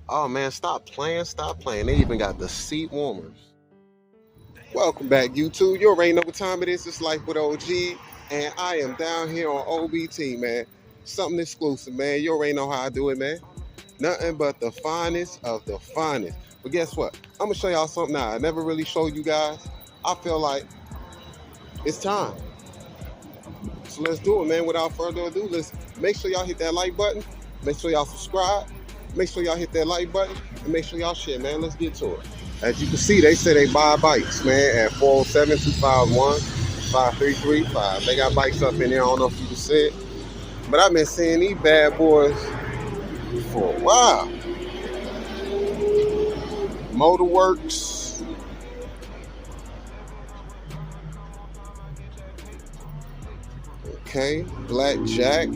Oh man, stop playing, stop playing. They even got the seat warmers. Welcome back, YouTube. You already know what time it is. It's Life with OG, and I am down here on OBT, man. Something exclusive, man. You already know how I do it, man. Nothing but the finest of the finest. But guess what? I'm gonna show y'all something now. I never really showed you guys. I feel like it's time. So let's do it, man. Without further ado, let's make sure y'all hit that like button. Make sure y'all subscribe. Make sure y'all hit that like button. And make sure y'all share, man. Let's get to it. As you can see, they say they buy bikes, man, at 407-251-5335. They got bikes up in there. I don't know if you can see it. But I've been seeing these bad boys for a while. Motorworks. Okay, Blackjack.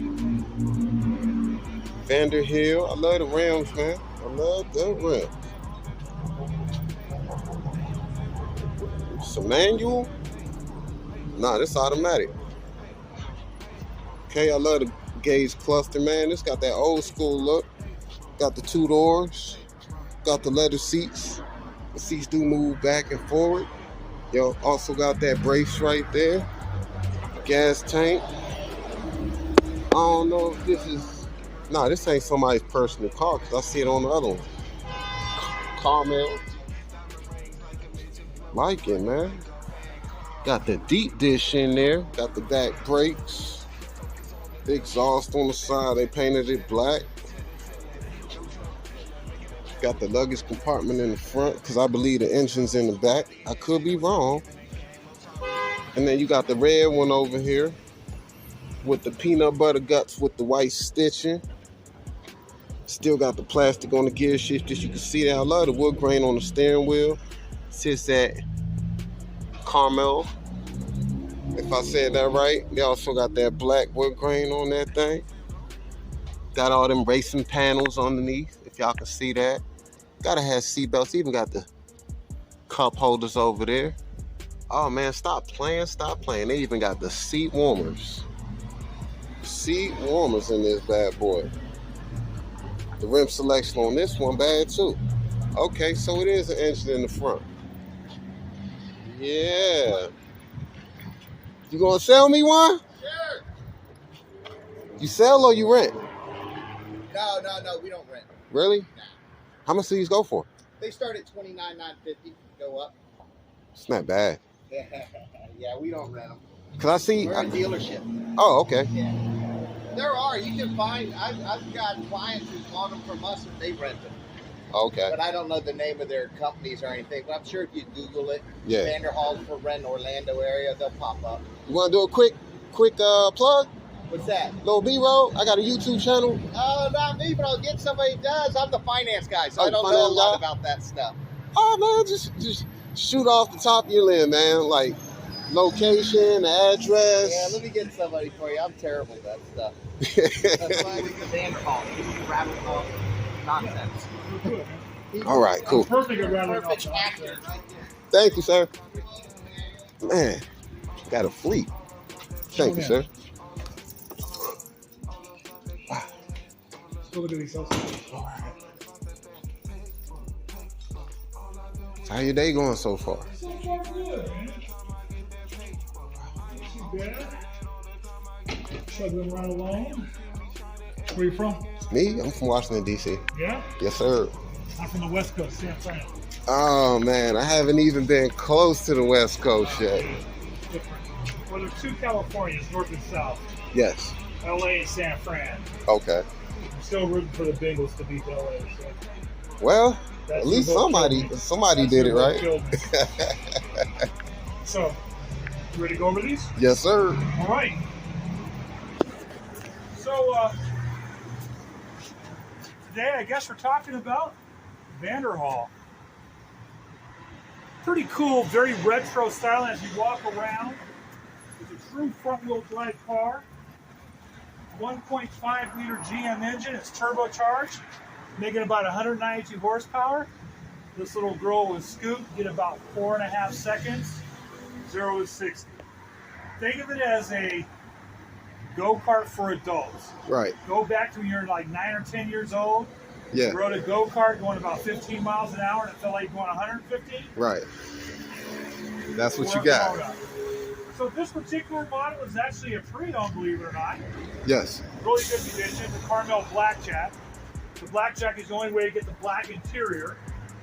Vanderhall. I love the rims, man. I love the rims. It's a manual? Nah, this automatic. Okay, I love the gauge cluster, man. This got that old school look. Got the 2 doors. Got the leather seats. The seats do move back and forward. Yo, also got that brace right there. Gas tank. I don't know if this is... Nah, this ain't somebody's personal car because I see it on the other one. Carmel. Like it, man. Got the deep dish in there. Got the back brakes. The exhaust on the side. They painted it black. Got the luggage compartment in the front because I believe the engine's in the back. I could be wrong. And then you got the red one over here with the peanut butter guts with the white stitching. Still got the plastic on the gear shifters. You can see that. I love the wood grain on the steering wheel. Sits at Carmel. If I said that right. They also got that black wood grain on that thing. Got all them racing panels underneath, if y'all can see that. Gotta have seatbelts. Even got the cup holders over there. Oh man, stop playing, stop playing. They even got the seat warmers. Seat warmers in this bad boy. The rim selection on this one bad too. Okay, so it is an engine in the front. Yeah. You gonna sell me one? Sure. You sell or you rent? No, we don't rent. Really? Nah. How much do these go for? They start at $29,950, go up. It's not bad. Yeah, we don't rent them. Cause I see. We're a dealership. Oh, okay. Yeah. There are. You can find. I've got clients who bought them from us and they rent them. Okay. But I don't know the name of their companies or anything. But I'm sure if you Google it, Yeah. Vanderhall for rent Orlando area, they'll pop up. You want to do a quick plug? What's that? Little B-roll. I got a YouTube channel. Oh, not me, but I'll get somebody who does. I'm the finance guy, so Oh, I don't know a lot guy? about that stuff. Oh man, just shoot off the top of your limb, man. Like location, address. Yeah, let me get somebody for you. I'm terrible at that stuff. That's why we get Vanderhall. He's rabbit hole nonsense. All right, cool. Perfect around Perfect actor right there. Thank you, sir. Man, got a fleet. Thank you, sir. Wow. Still look at these also. All right. How your day going so far? So far good, man. Not too bad. Chugging right along. Where you from? Me? I'm from Washington, D.C. Yeah? Yes, sir. I'm from the West Coast, San Fran. Oh, man, I haven't even been close to the West Coast yet. Different. Well, there's 2 Californias, north and south. Yes. LA and San Fran. Okay. I'm still rooting for the Bengals to beat LA. So Well, that at least Super Bowl somebody killed me. did it, That right? Super Bowl killed me. So, you ready to go over these? Yes, sir. All right. So, today I guess we're talking about Vanderhall. Pretty cool, very retro style as you walk around. It's a true front-wheel drive car. 1.5 liter GM engine. It's turbocharged, making about 192 horsepower. This little girl with scoop get about 4.5 seconds, 0 to 60. Think of it as a go-kart for adults. Right. Go back to when you're like 9 or 10 years old. Yeah. You rode a go-kart going about 15 miles an hour and it felt like going 150. Right. That's what you Work got. mode up. So this particular model is actually a pre-owned, believe it or not. Yes. Really good condition. The Carmel Blackjack. The Blackjack is the only way to get the black interior.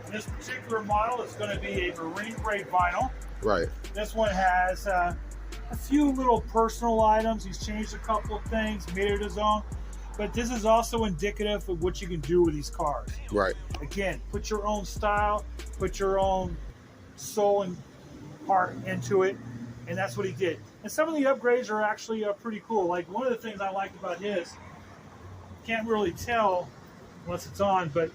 And this particular model is going to be a marine grade vinyl. Right. This one has a few little personal items. He's changed a couple of things, made it his own. But this is also indicative of what you can do with these cars. Right. Again, put your own style, put your own soul and heart into it. And that's what he did. And some of the upgrades are actually pretty cool. Like one of the things I liked about his, can't really tell unless it's on, but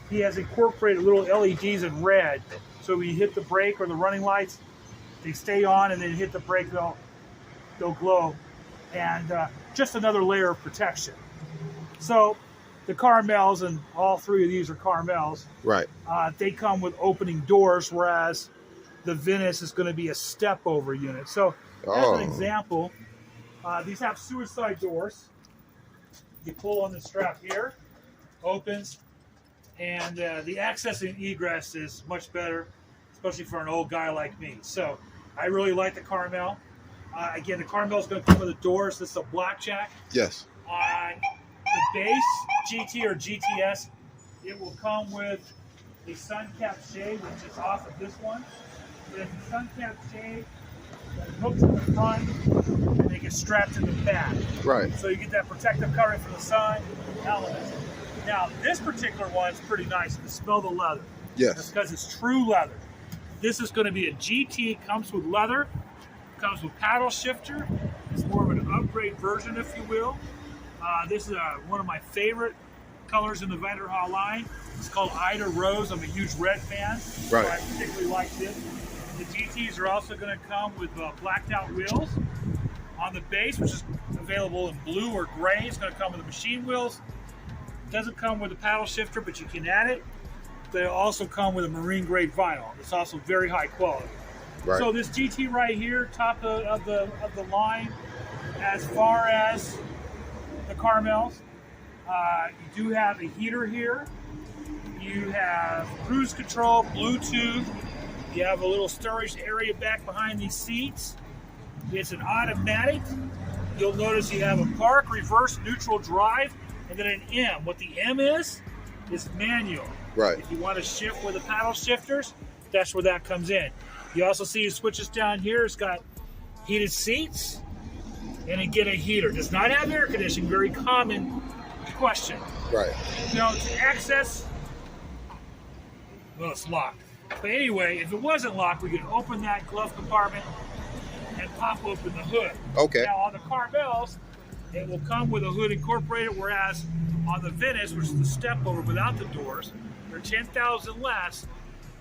he has incorporated little LEDs in red. So when you hit the brake or the running lights, they stay on, and then you hit the brake, they'll glow. And just another layer of protection. So the Carmels, and all three of these are Carmels, Right. They come with opening doors, whereas the Venice is going to be a step-over unit. So, as an example, these have suicide doors. You pull on the strap here, opens, and the access and egress is much better, especially for an old guy like me. So, I really like the Carmel. Again, the Carmel is going to come with the doors. This is a Blackjack. Yes. On the base GT or GTS, it will come with a sun cap shade, which is off of this one. There's a sun cap shade that hooks in the front and they get strapped in the back. Right. So you get that protective covering from the sun elements. Now, this particular one is pretty nice. You can smell the leather. Yes. That's because it's true leather. This is going to be a GT. It comes with leather. Comes with paddle shifter. It's more of an upgrade version, if you will. This is one of my favorite colors in the Vanderhall line. It's called Ida Rose. I'm a huge red fan, Right. so I particularly like this. The GTs are also going to come with blacked out wheels on the base, which is available in blue or gray. It's going to come with the machine wheels. It doesn't come with a paddle shifter, but you can add it. They also come with a marine grade vinyl. It's also very high quality. Right. So this GT right here, top of the line, as far as the Carmels, you do have a heater here. You have cruise control, Bluetooth. You have a little storage area back behind these seats. It's an automatic. You'll notice you have a park, reverse, neutral drive, and then an M. What the M is manual. Right. If you want to shift with the paddle shifters, that's where that comes in. You also see the switches down here. It's got heated seats and again a heater. Does not have air conditioning. Very common question. Right. Now to access, well, it's locked. But anyway, if it wasn't locked, we could open that glove compartment and pop open the hood. Okay. Now on the Carmels, it will come with a hood incorporated, whereas on the Venice, which is the step over without the doors, they're 10,000 less.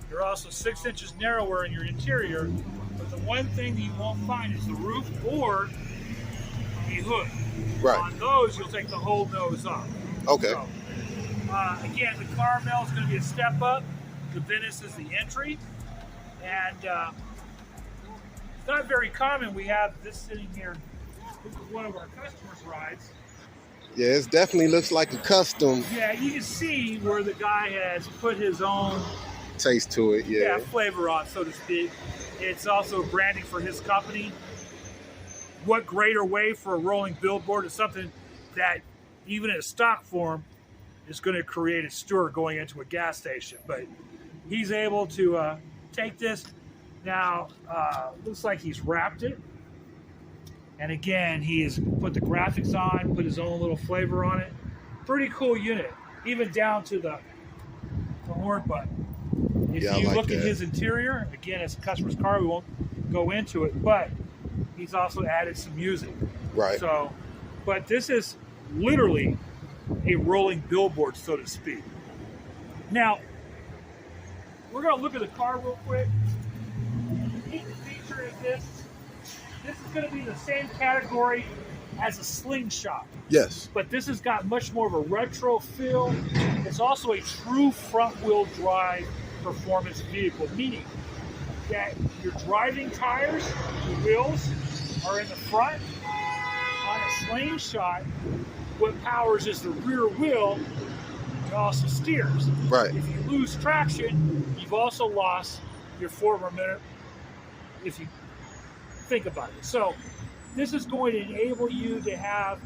They're also 6 inches narrower in your interior, but the one thing that you won't find is the roof or the hood. Right. On those, you'll take the whole nose off. Okay. So, again, the Carmel is going to be a step up. The Venice is the entry. And it's not very common. We have this sitting here. This is one of our customers' rides. Yeah, it definitely looks like a custom Yeah, you can see where the guy has put his own taste to it. Yeah. flavor on, so to speak. It's also branding for his company. What greater way for a rolling billboard is something that, even in a stock form, is going to create a stir going into a gas station. But he's able to take this. Now, looks like he's wrapped it. And again, he has put the graphics on, put his own little flavor on it. Pretty cool unit, even down to the horn button. If Yeah, I you like look that. at his interior, again, it's a customer's car. We won't go into it, but he's also added some music. Right. So, but this is literally a rolling billboard, so to speak. Now, we're going to look at the car real quick. The neat feature is this. This is going to be the same category as a Slingshot, Yes. but this has got much more of a retro feel. It's also a true front-wheel drive performance vehicle, meaning that your driving tires, the wheels, are in the front. On a Slingshot, what powers is the rear wheel, it also steers. Right. If you lose traction, you've also lost your forward momentum, if you think about it. So this is going to enable you to have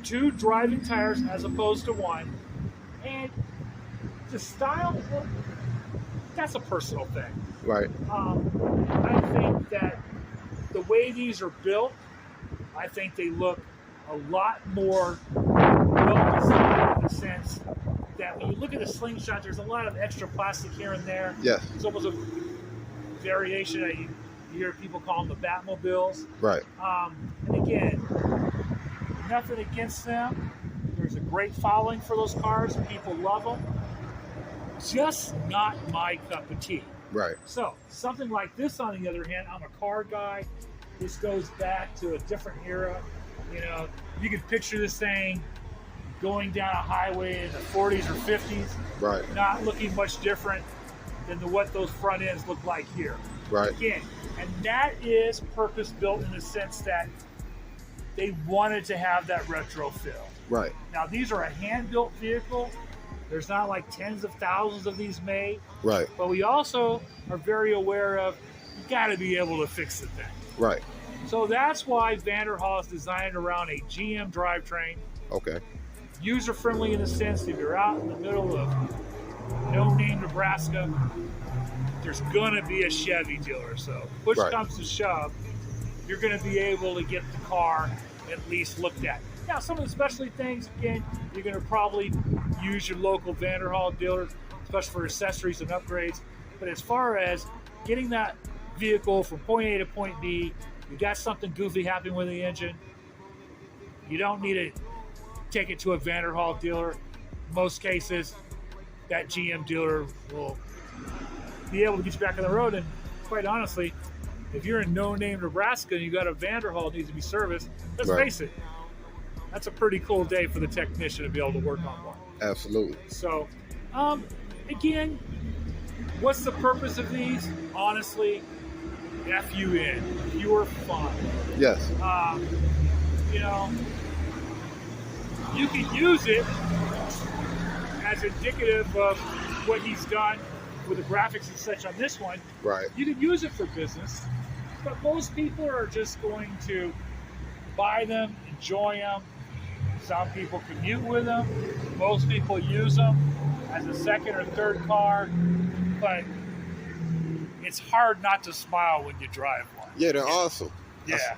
2 driving tires as opposed to 1. And the style, well, that's a personal thing. Right. I think that the way these are built, I think they look a lot more well designed in the sense that when you look at the Slingshot, there's a lot of extra plastic here and there. Yes. It's almost a variation that you hear people call them the Batmobiles. Right. And again, nothing against them. There's a great following for those cars. People love them. Just not my cup of tea. Right. So, something like this, on the other hand, I'm a car guy. This goes back to a different era. You know, you can picture this thing going down a highway in the 40s or 50s. Right. Not looking much different than what those front ends look like here. Right. Again, and that is purpose-built in the sense that they wanted to have that retro feel. Right. Now, these are a hand-built vehicle. There's not like tens of thousands of these made. Right. But we also are very aware of, you got to be able to fix the thing. Right. So that's why Vanderhall is designed around a GM drivetrain. Okay. User-friendly in the sense that if you're out in the middle of no-name Nebraska, there's going to be a Chevy dealer. So push Right. comes to shove, you're going to be able to get the car at least looked at. Now, some of the specialty things, again, you're going to probably use your local Vanderhall dealer, especially for accessories and upgrades. But as far as getting that vehicle from point A to point B, you got something goofy happening with the engine, you don't need to take it to a Vanderhall dealer. In most cases, that GM dealer will be able to get you back on the road. And quite honestly, if you're in no-name Nebraska and you got a Vanderhall that needs to be serviced, let's Right. face it, that's a pretty cool day for the technician to be able to work on one. Absolutely. So, again, what's the purpose of these? Honestly, F-U-N, pure fun. Yes. You know, you can use it as indicative of what he's done with the graphics and such on this one. Right. You can use it for business, but most people are just going to buy them, enjoy them. Some people commute with them. Most people use them as a second or third car, but it's hard not to smile when you drive one. Yeah, they're awesome. Yeah.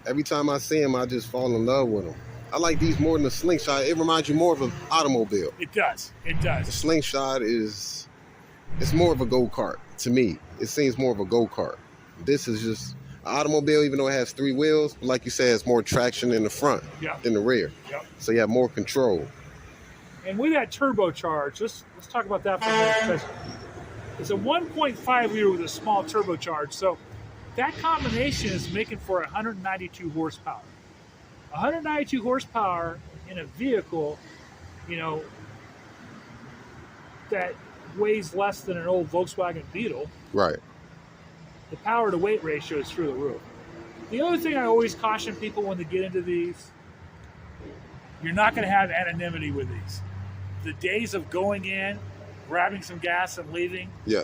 Every time I see them, I just fall in love with them. I like these more than the Slingshot. It reminds you more of an automobile. It does. It The does. Slingshot it's more of a go-kart to me. It seems more of a go-kart. This is just an automobile, even though it has 3 wheels. But like you said, it's more traction in the front Yeah. than the rear. Yep. So you have more control. And with that turbocharge, let's talk about that for a minute. Because it's a 1.5 liter with a small turbocharge. So that combination is making for 192 horsepower. 192 horsepower in a vehicle, you know, that weighs less than an old Volkswagen Beetle. Right. The power to weight ratio is through the roof. The other thing I always caution people when they get into these, you're not going to have anonymity with these. The days of going in, grabbing some gas and leaving Yeah.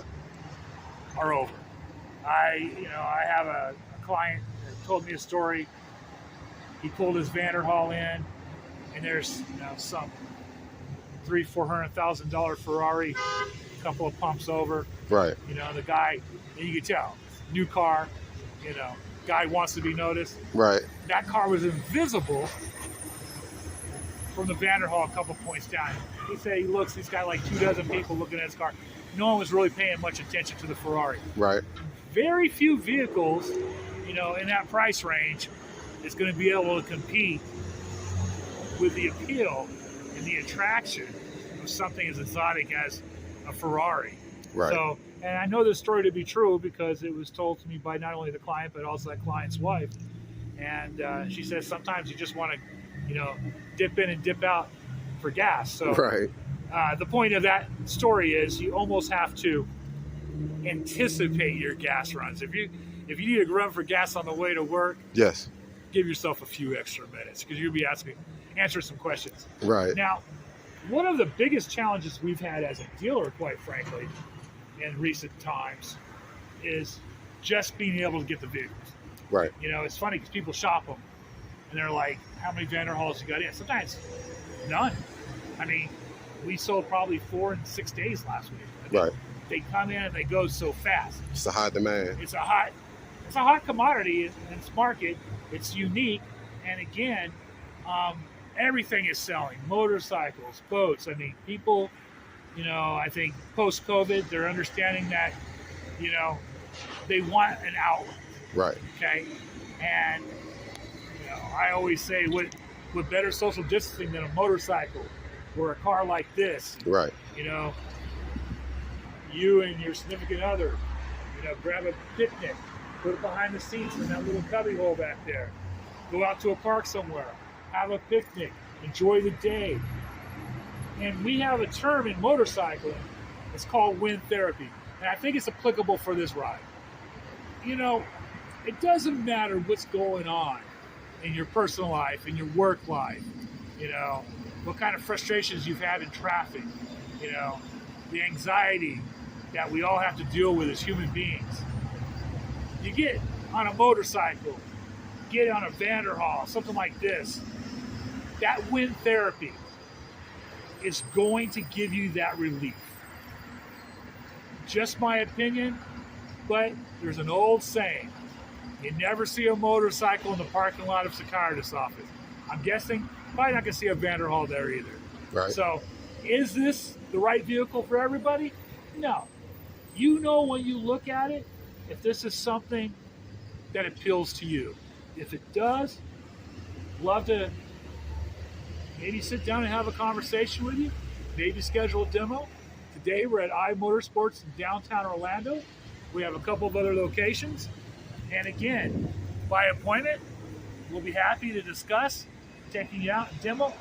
are over. I have a client that told me a story. He pulled his Vanderhall in, and there's some $300,000-$400,000 Ferrari, a couple of pumps over. Right. The guy, and you could tell, new car, guy wants to be noticed. Right. That car was invisible from the Vanderhall a couple points down. He said he's got like 24 people looking at his car. No one was really paying much attention to the Ferrari. Right. Very few vehicles, in that price range is going to be able to compete with the appeal and the attraction of something as exotic as a Ferrari. Right. So, and I know this story to be true because it was told to me by not only the client, but also that client's wife. And she says sometimes you just want to, dip in and dip out for gas. So Right. The point of that story is you almost have to anticipate your gas runs. If you need to run for gas on the way to work, Yes. give yourself a few extra minutes because you'll be answering some questions. Right. Now, one of the biggest challenges we've had as a dealer, quite frankly, in recent times, is just being able to get the vehicles. Right. You know, it's funny because people shop them, and they're like, "How many Vanderhalls you got in?" Sometimes none. I mean, we sold probably 4 in 6 days last week. I mean, Right. They come in and they go so fast. It's a high demand. It's a hot commodity in its market. It's unique, and again, everything is selling. Motorcycles, boats. I mean, people, you know, I think post-COVID, they're understanding that, you know, they want an outlet. Right. Okay, and you know, I always say, what better social distancing than a motorcycle or a car like this? Right. You know, you and your significant other, you know, grab a picnic, put it behind the seats in that little cubby hole back there. Go out to a park somewhere, have a picnic, enjoy the day. And we have a term in motorcycling. It's called wind therapy, and I think it's applicable for this ride. You know, it doesn't matter what's going on in your personal life, in your work life, you know, what kind of frustrations you've had in traffic, you know, the anxiety that we all have to deal with as human beings. You get on a motorcycle, get on a Vanderhall, something like this, that wind therapy is going to give you that relief. Just my opinion, but there's an old saying, you never see a motorcycle in the parking lot of Securitas office. I'm guessing probably not going to see a Vanderhall there either. Right. So is this the right vehicle for everybody? No. You know when you look at it, if this is something that appeals to you. If it does, love to maybe sit down and have a conversation with you, maybe schedule a demo. Today we're at Motorsports in downtown Orlando. We have a couple of other locations. And again, by appointment, we'll be happy to discuss taking you out and demo.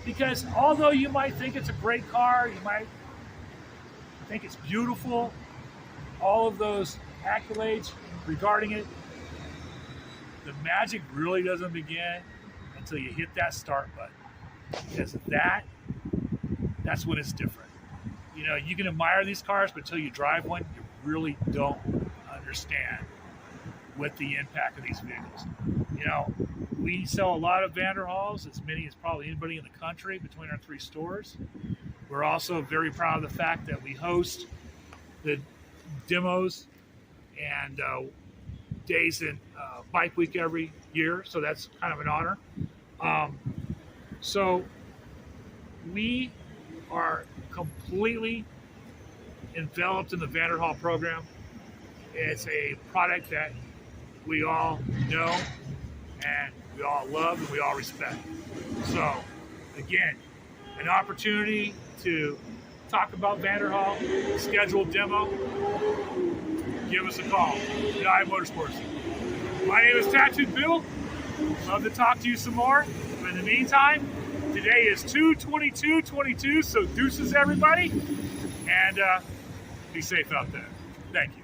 Because although you might think it's a great car, you might think it's beautiful, all of those accolades regarding it, the magic really doesn't begin until you hit that start button. Because that's when it's different. You know, you can admire these cars, but until you drive one, you really don't understand what the impact of these vehicles. You know, we sell a lot of Vanderhalls, as many as probably anybody in the country between our 3 stores. We're also very proud of the fact that we host the demos and days in Bike Week every year, so that's kind of an honor. So we are completely enveloped in the Vanderhall program. It's a product that we all know and we all love and we all respect. So again, an opportunity to talk about Vanderhall, schedule a demo, give us a call at Motorsports. My name is Tattooed Bill. Love to talk to you some more. But in the meantime, today is 2/22/22, so deuces everybody, and be safe out there. Thank you.